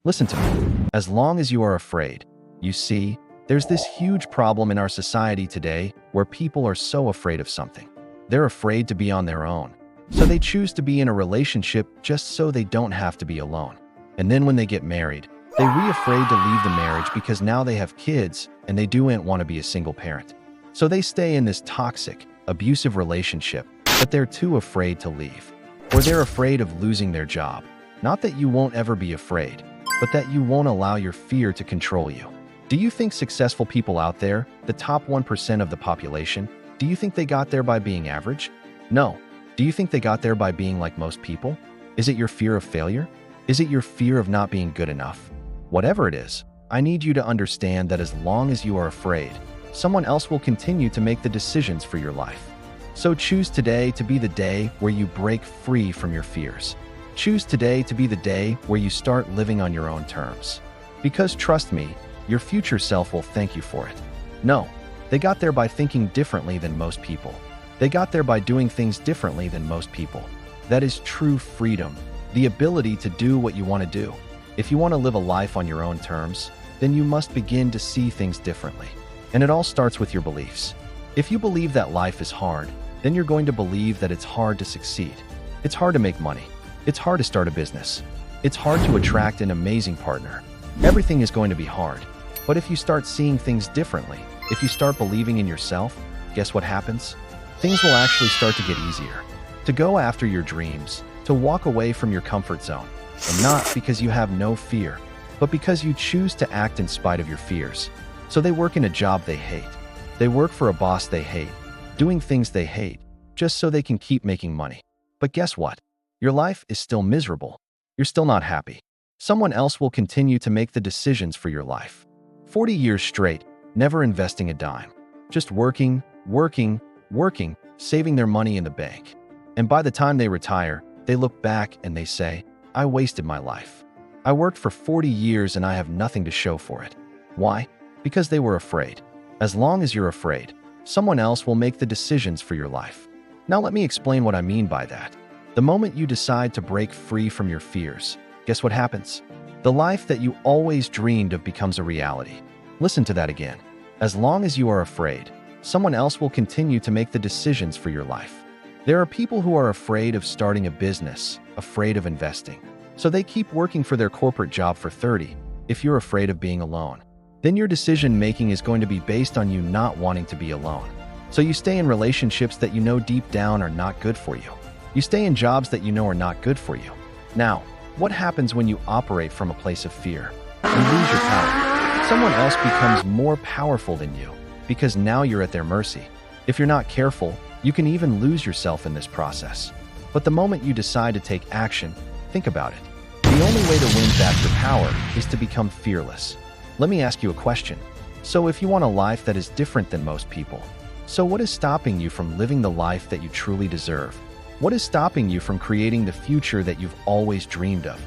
Listen to me. As long as you are afraid, you see, there's this huge problem in our society today where people are so afraid of something. They're afraid to be on their own. So they choose to be in a relationship just so they don't have to be alone. And then when they get married, they're afraid to leave the marriage because now they have kids and they don't want to be a single parent. So they stay in this toxic, abusive relationship, but they're too afraid to leave. Or they're afraid of losing their job. Not that you won't ever be afraid, but that you won't allow your fear to control you. Do you think successful people out there, the top 1% of the population, do you think they got there by being average? No. Do you think they got there by being like most people? Is it your fear of failure? Is it your fear of not being good enough? Whatever it is, I need you to understand that as long as you are afraid, someone else will continue to make the decisions for your life. So choose today to be the day where you break free from your fears. Choose today to be the day where you start living on your own terms. Because trust me, your future self will thank you for it. No, they got there by thinking differently than most people. They got there by doing things differently than most people. That is true freedom, the ability to do what you want to do. If you want to live a life on your own terms, then you must begin to see things differently. And it all starts with your beliefs. If you believe that life is hard, then you're going to believe that it's hard to succeed. It's hard to make money. It's hard to start a business. It's hard to attract an amazing partner. Everything is going to be hard. But if you start seeing things differently, if you start believing in yourself, guess what happens? Things will actually start to get easier. To go after your dreams, to walk away from your comfort zone. And not because you have no fear, but because you choose to act in spite of your fears. So they work in a job they hate. They work for a boss they hate, doing things they hate, just so they can keep making money. But guess what? Your life is still miserable. You're still not happy. Someone else will continue to make the decisions for your life. 40 years straight, never investing a dime. Just working, saving their money in the bank. And by the time they retire, they look back and they say, I wasted my life. I worked for 40 years and I have nothing to show for it. Why? Because they were afraid. As long as you're afraid, someone else will make the decisions for your life. Now let me explain what I mean by that. The moment you decide to break free from your fears, guess what happens? The life that you always dreamed of becomes a reality. Listen to that again. As long as you are afraid, someone else will continue to make the decisions for your life. There are people who are afraid of starting a business, afraid of investing. So they keep working for their corporate job for 30. If you're afraid of being alone, then your decision-making is going to be based on you not wanting to be alone. So you stay in relationships that you know deep down are not good for you. You stay in jobs that you know are not good for you. Now, what happens when you operate from a place of fear? You lose your power. Someone else becomes more powerful than you because now you're at their mercy. If you're not careful, you can even lose yourself in this process. But the moment you decide to take action, think about it. The only way to win back your power is to become fearless. Let me ask you a question. So if you want a life that is different than most people, so what is stopping you from living the life that you truly deserve? What is stopping you from creating the future that you've always dreamed of?